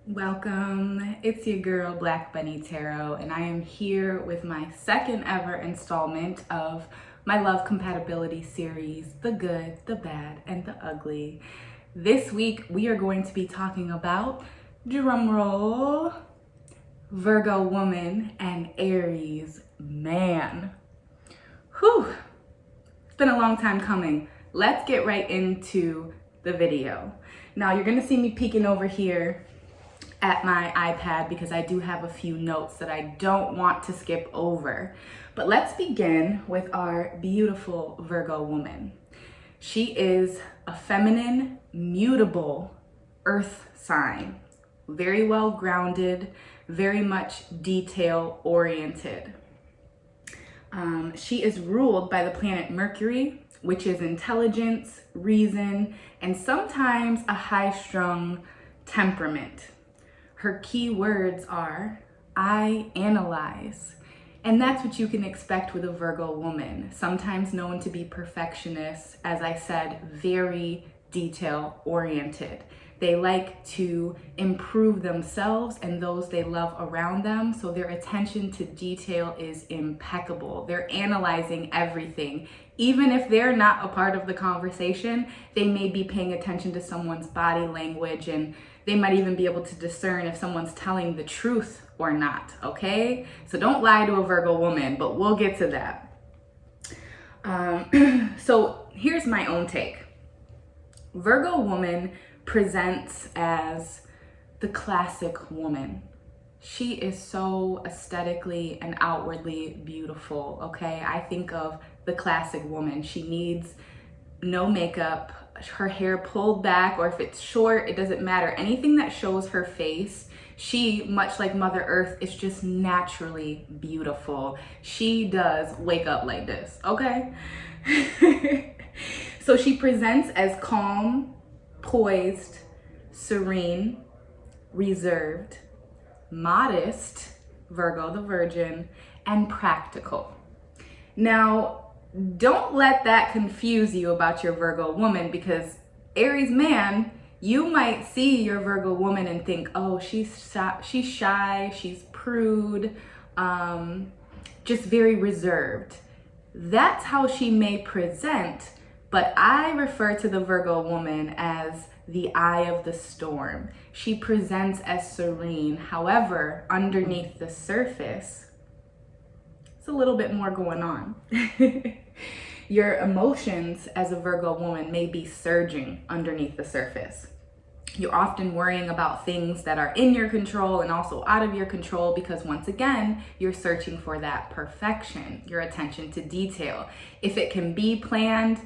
Welcome, it's your girl BlackBunnieTarot, and I am here with my second ever installment of my Love Compatibility series, The Good, the Bad, and the Ugly. This week we are going to be talking about, drumroll, Virgo Woman and Aries Man. Whew, it's been a long time coming. Let's get right into the video. Now you're gonna see me peeking over here at my iPad because I do have a few notes that I don't want to skip over. But let's begin with our beautiful Virgo woman. She is a feminine, mutable earth sign, very well grounded, very much detail oriented. She is ruled by the planet Mercury, which is intelligence, reason, and sometimes a high-strung temperament. Her key words are, I analyze. And that's what you can expect with a Virgo woman, sometimes known to be perfectionist, as I said, very detail oriented. They like to improve themselves and those they love around them, so their attention to detail is impeccable. They're analyzing everything. Even if they're not a part of the conversation, they may be paying attention to someone's body language, and they might even be able to discern if someone's telling the truth or not, okay? So don't lie to a Virgo woman, but we'll get to that. So here's my own take. Virgo woman presents as the classic woman. She is so aesthetically and outwardly beautiful, okay? I think of the classic woman. She needs no makeup, her hair pulled back, or if it's short, it doesn't matter. Anything that shows her face, she, much like Mother Earth, is just naturally beautiful. She does wake up like this, okay? So she presents as calm, poised, serene, reserved, modest, Virgo the Virgin, and practical. Now, don't let that confuse you about your Virgo woman, because Aries man, you might see your Virgo woman and think, oh, she's shy, she's prude, just very reserved. That's how she may present, but I refer to the Virgo woman as the eye of the storm. She presents as serene. However, underneath the surface, it's a little bit more going on. Your emotions as a Virgo woman may be surging underneath the surface. You're often worrying about things that are in your control and also out of your control, because once again, you're searching for that perfection, your attention to detail. If it can be planned,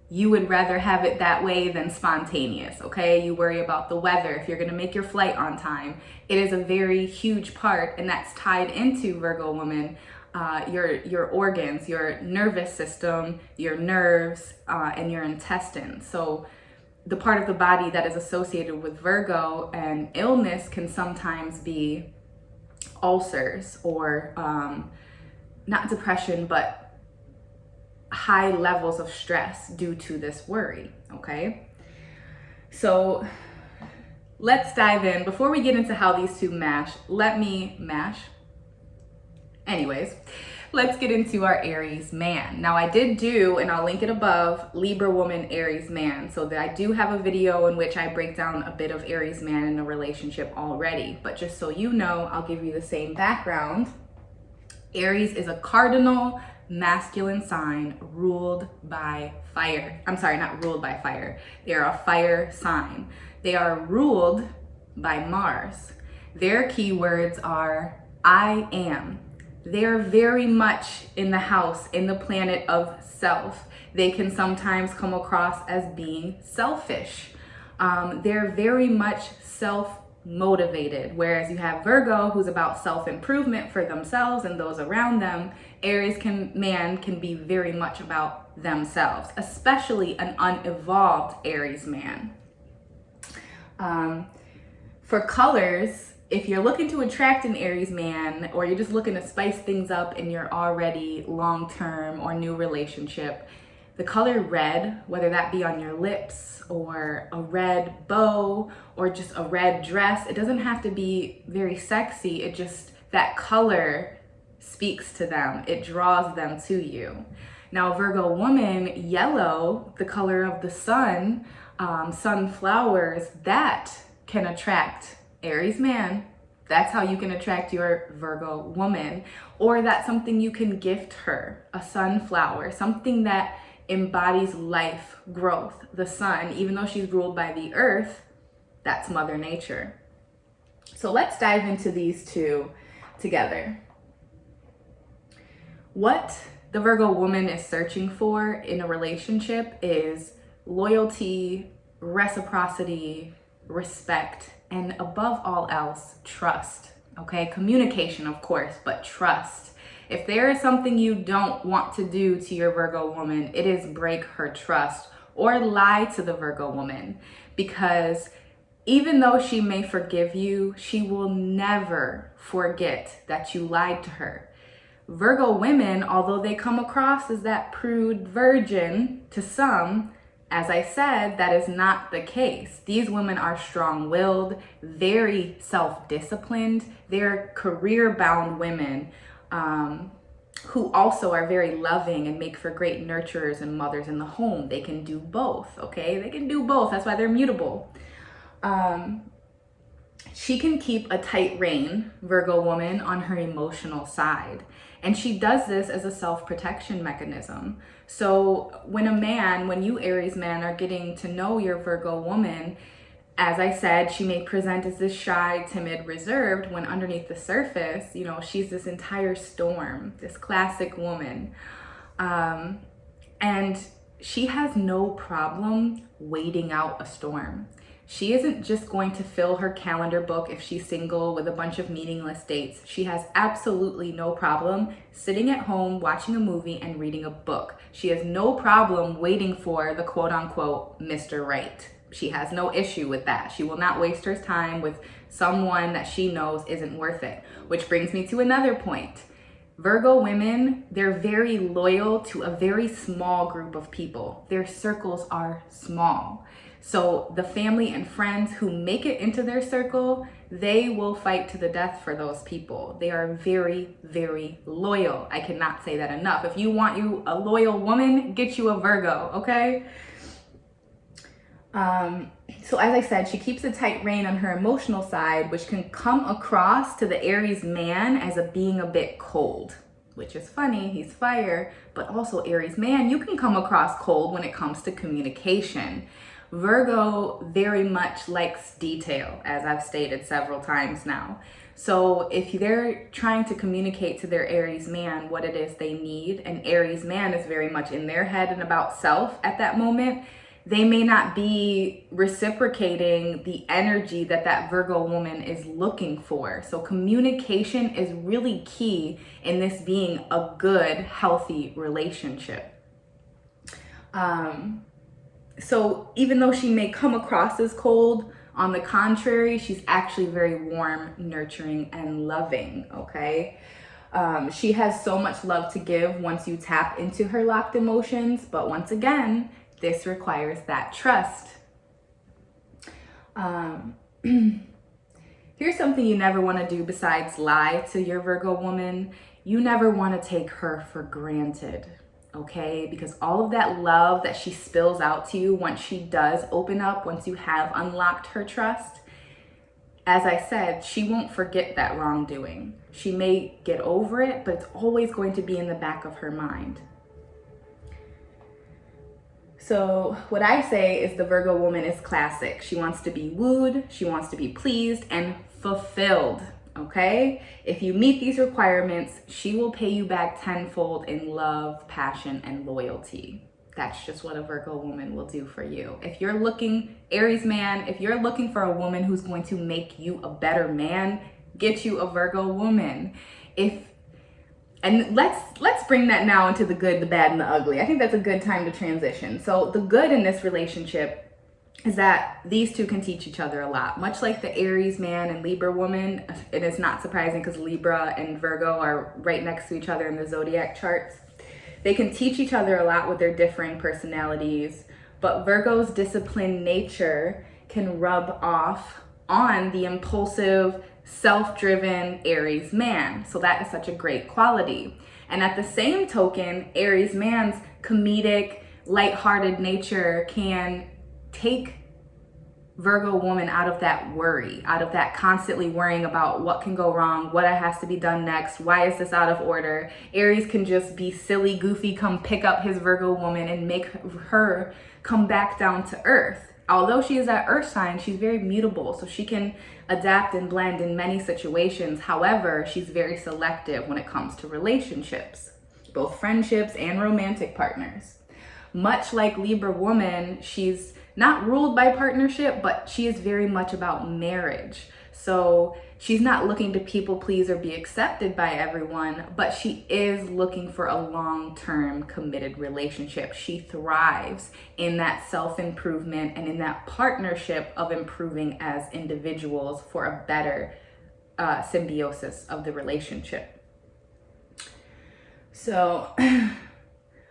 you would rather have it that way than spontaneous, okay? You worry about the weather, if you're gonna make your flight on time. It is a very huge part, and that's tied into Virgo woman, your organs, your nervous system, your nerves, and your intestines. So the part of the body that is associated with Virgo and illness can sometimes be ulcers or not depression, but high levels of stress due to this worry, okay? So let's dive in. Before we get into how these two mash, anyways, let's get into our Aries man. Now I did do, and I'll link it above, Libra woman, Aries man. So that I do have a video in which I break down a bit of Aries man in a relationship already. But just so you know, I'll give you the same background. Aries is a cardinal masculine sign ruled by fire. I'm sorry, not ruled by fire. They are a fire sign. They are ruled by Mars. Their keywords are I am. They're very much in the house, in the planet of self. They can sometimes come across as being selfish. They're very much self-motivated, whereas you have Virgo, who's about self-improvement for themselves and those around them. Aries man can be very much about themselves, especially an unevolved Aries man. For colors, if you're looking to attract an Aries man, or you're just looking to spice things up in your already long-term or new relationship, The color red, whether that be on your lips or a red bow or just a red dress, it doesn't have to be very sexy. It just, that color speaks to them. It draws them to you. Now, Virgo woman, yellow, the color of the sun, sunflowers, that can attract Aries man. That's how you can attract your Virgo woman. Or that's something you can gift her, a sunflower, something that embodies life, growth. The sun, even though she's ruled by the earth, that's Mother Nature. So let's dive into these two together. What the Virgo woman is searching for in a relationship is loyalty, reciprocity, respect, and above all else, trust. Okay, communication, of course, but trust. If there is something you don't want to do to your Virgo woman, it is break her trust or lie to the Virgo woman, because even though she may forgive you, she will never forget that you lied to her. Virgo women, although they come across as that prude virgin to some, as I said, that is not the case. These women are strong-willed, very self-disciplined. They're career-bound women who also are very loving and make for great nurturers and mothers in the home. They can do both, okay? They can do both. That's why they're mutable. She can keep a tight rein, Virgo woman, on her emotional side. And she does this as a self-protection mechanism. So when you Aries man are getting to know your Virgo woman, as I said, she may present as this shy, timid, reserved, when underneath the surface, you know, she's this entire storm, this classic woman. And she has no problem waiting out a storm. She isn't just going to fill her calendar book if she's single with a bunch of meaningless dates. She has absolutely no problem sitting at home, watching a movie and reading a book. She has no problem waiting for the quote unquote Mr. Right. She has no issue with that. She will not waste her time with someone that she knows isn't worth it. Which brings me to another point. Virgo women, they're very loyal to a very small group of people. Their circles are small. So the family and friends who make it into their circle, they will fight to the death for those people. They are very, very loyal. I cannot say that enough. If you want you a loyal woman, get you a Virgo, okay? So as I said, she keeps a tight rein on her emotional side, which can come across to the Aries man as being a bit cold, which is funny, he's fire, but also Aries man, you can come across cold when it comes to communication. Virgo very much likes detail, as I've stated several times now. So if they're trying to communicate to their Aries man what it is they need, and Aries man is very much in their head and about self at that moment, they may not be reciprocating the energy that Virgo woman is looking for. So communication is really key in this being a good, healthy relationship. So even though she may come across as cold, on the contrary, she's actually very warm, nurturing, and loving, okay? She has so much love to give once you tap into her locked emotions, but once again, this requires that trust. Here's something you never want to do besides lie to your Virgo woman. You never want to take her for granted. Okay, because all of that love that she spills out to you once she does open up, once you have unlocked her trust, as I said, she won't forget that wrongdoing. She may get over it, but it's always going to be in the back of her mind. So what I say is the Virgo woman is classic. She wants to be wooed, she wants to be pleased and fulfilled. Okay, if you meet these requirements, she will pay you back tenfold in love, passion, and loyalty. That's just what a Virgo woman will do for you. If you're looking, Aries man, if you're looking for a woman who's going to make you a better man, get you a Virgo woman. And let's bring that now into the good, the bad, and the ugly. I think that's a good time to transition. So the good in this relationship is that these two can teach each other a lot. Much like the Aries man and Libra woman, it is not surprising because Libra and Virgo are right next to each other in the Zodiac charts. They can teach each other a lot with their differing personalities, but Virgo's disciplined nature can rub off on the impulsive, self-driven Aries man. So that is such a great quality. And at the same token, Aries man's comedic, lighthearted nature can take Virgo woman out of that worry, out of that constantly worrying about what can go wrong, what has to be done next, why is this out of order. Aries can just be silly, goofy, come pick up his Virgo woman and make her come back down to earth. Although she is that earth sign, she's very mutable, so she can adapt and blend in many situations. However, she's very selective when it comes to relationships, both friendships and romantic partners. Much like Libra woman, she's not ruled by partnership, but she is very much about marriage. So she's not looking to people please or be accepted by everyone, but she is looking for a long-term committed relationship. She thrives in that self-improvement and in that partnership of improving as individuals for a better symbiosis of the relationship. So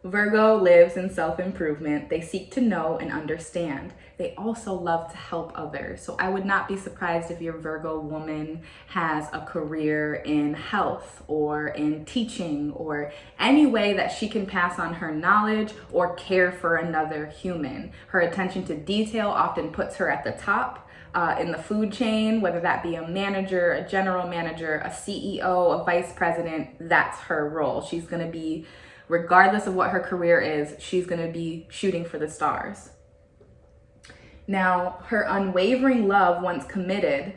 Virgo lives in self-improvement. They seek to know and understand. They also love to help others. So I would not be surprised if your Virgo woman has a career in health or in teaching or any way that she can pass on her knowledge or care for another human. Her attention to detail often puts her at the top in the food chain, whether that be a manager, a general manager, a CEO, a vice president. That's her role. She's going to be, regardless of what her career is, she's going to be shooting for the stars. Now, her unwavering love, once committed,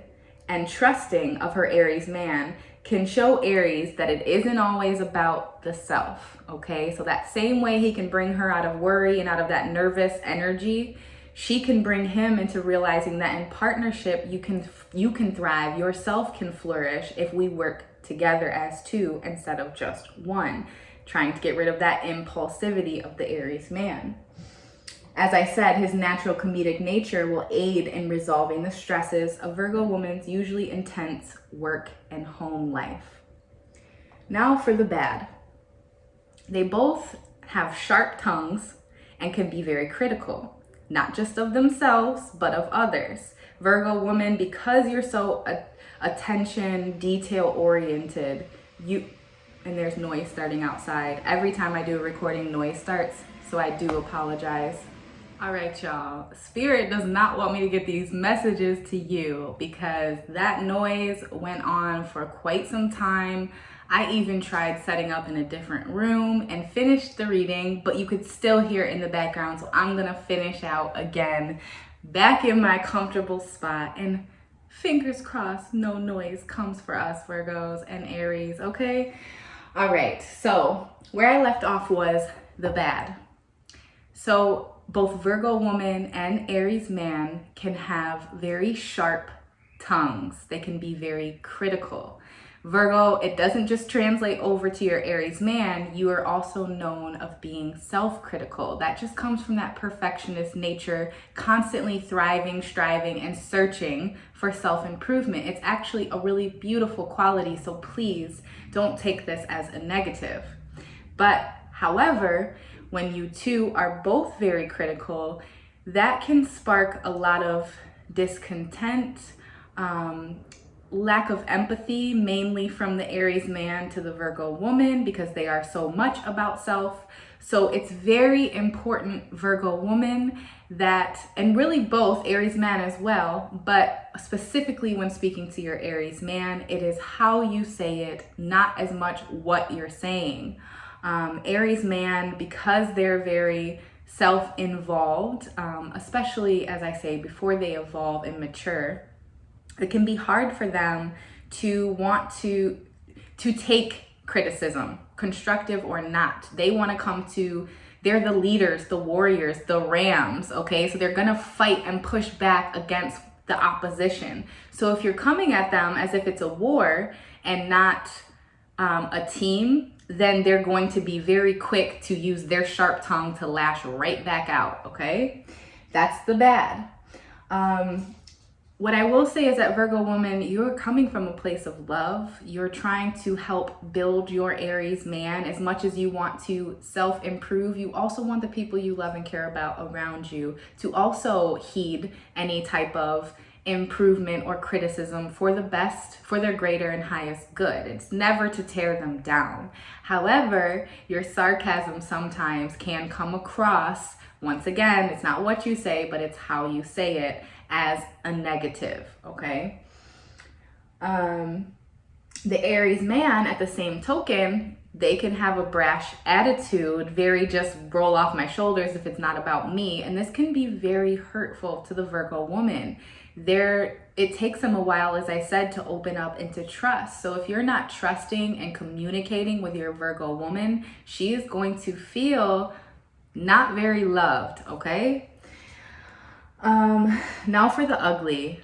and trusting of her Aries man can show Aries that it isn't always about the self, okay? So that same way he can bring her out of worry and out of that nervous energy, she can bring him into realizing that in partnership, you can thrive, yourself can flourish if we work together as two instead of just one, trying to get rid of that impulsivity of the Aries man. As I said, his natural comedic nature will aid in resolving the stresses of Virgo woman's usually intense work and home life. Now for the bad. They both have sharp tongues and can be very critical, not just of themselves, but of others. Virgo woman, because you're so attention, detail-oriented, and there's noise starting outside. Every time I do a recording, noise starts, so I do apologize. All right, y'all. Spirit does not want me to get these messages to you because that noise went on for quite some time. I even tried setting up in a different room and finished the reading, but you could still hear it in the background, so I'm gonna finish out again, back in my comfortable spot, and fingers crossed no noise comes for us Virgos and Aries, okay? All right, so where I left off was the bad. So both Virgo woman and Aries man can have very sharp tongues. They can be very critical. Virgo, it doesn't just translate over to your Aries man. You are also known of being self-critical. That just comes from that perfectionist nature, constantly thriving, striving, and searching for self-improvement. It's actually a really beautiful quality, so please don't take this as a negative. But however, when you two are both very critical, that can spark a lot of discontent, lack of empathy, mainly from the Aries man to the Virgo woman, because they are so much about self. So it's very important, Virgo woman, that, and really both Aries man as well, but specifically when speaking to your Aries man, it is how you say it, not as much what you're saying. Aries man, because they're very self-involved, especially, as I say, before they evolve and mature, it can be hard for them to want to take criticism, constructive or not. They want to come to, they're the leaders, the warriors, the rams, okay? So they're going to fight and push back against the opposition. So if you're coming at them as if it's a war and not a team, then they're going to be very quick to use their sharp tongue to lash right back out, okay? That's the bad. What I will say is that Virgo woman, you're coming from a place of love. You're trying to help build your Aries man. As much as you want to self-improve, you also want the people you love and care about around you to also heed any type of improvement or criticism for the best, for their greater and highest good. It's never to tear them down. However, your sarcasm sometimes can come across, once again, it's not what you say, but it's how you say it, as a negative, okay? The Aries man, at the same token, they can have a brash attitude, very just roll off my shoulders if it's not about me. And this can be very hurtful to the Virgo woman. It takes them a while, as I said, to open up into trust. So if you're not trusting and communicating with your Virgo woman, she is going to feel not very loved, okay? Now for the ugly.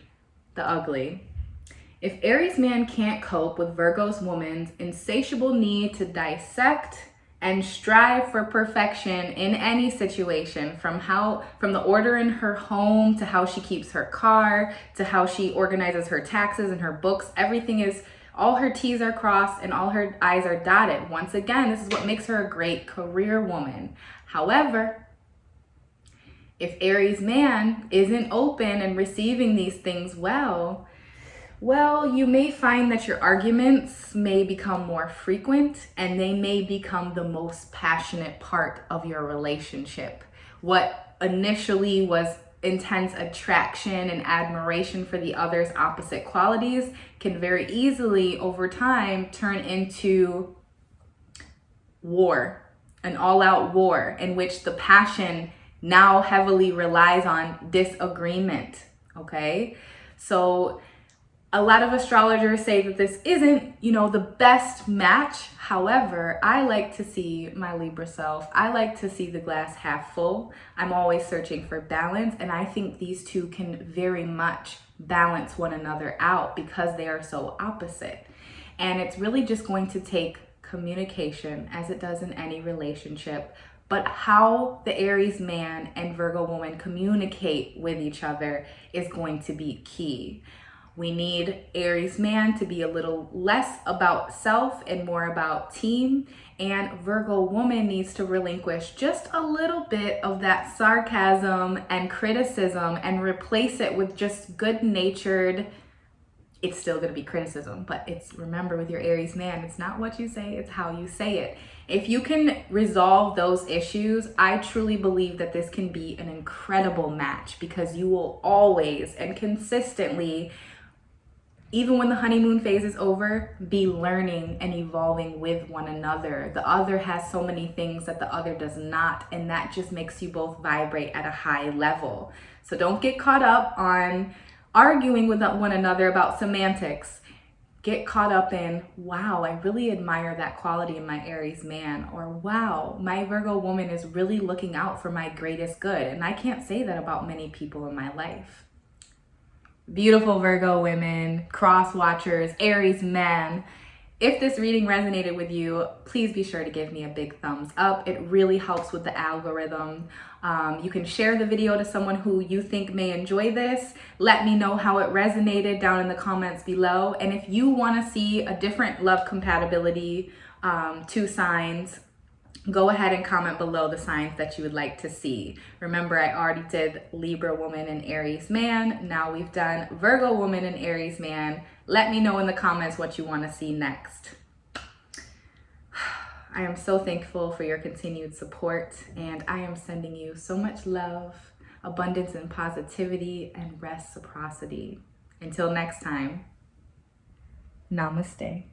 If Aries man can't cope with Virgo's woman's insatiable need to dissect and strive for perfection in any situation, from the order in her home to how she keeps her car to how she organizes her taxes and her books, everything is, all her T's are crossed and all her I's are dotted. Once again, this is what makes her a great career woman. However, if Aries man isn't open and receiving these things well, you may find that your arguments may become more frequent and they may become the most passionate part of your relationship. What initially was intense attraction and admiration for the other's opposite qualities can very easily over time turn into war, an all-out war in which the passion now heavily relies on disagreement, okay? So a lot of astrologers say that this isn't, the best match. However, I like to see my Libra self. I like to see the glass half full. I'm always searching for balance, and I think these two can very much balance one another out because they are so opposite. And it's really just going to take communication, as it does in any relationship, but how the Aries man and Virgo woman communicate with each other is going to be key. We need Aries man to be a little less about self and more about team. And Virgo woman needs to relinquish just a little bit of that sarcasm and criticism and replace it with just good-natured, it's still going to be criticism, but remember, with your Aries man, it's not what you say, it's how you say it. If you can resolve those issues, I truly believe that this can be an incredible match, because you will always and consistently, even when the honeymoon phase is over, be learning and evolving with one another. The other has so many things that the other does not, and that just makes you both vibrate at a high level. So don't get caught up on arguing with one another about semantics. Get caught up in, wow, I really admire that quality in my Aries man, or wow, my Virgo woman is really looking out for my greatest good. And I can't say that about many people in my life. Beautiful Virgo women, cross watchers, Aries men. If this reading resonated with you, please be sure to give me a big thumbs up. It really helps with the algorithm. You can share the video to someone who you think may enjoy this. Let me know how it resonated down in the comments below. And if you want to see a different love compatibility, 2 signs, go ahead and comment below the signs that you would like to see. Remember, I already did Libra woman and Aries man. Now we've done Virgo woman and Aries man. Let me know in the comments what you want to see next. I am so thankful for your continued support, and I am sending you so much love, abundance and positivity, and reciprocity. Until next time, namaste.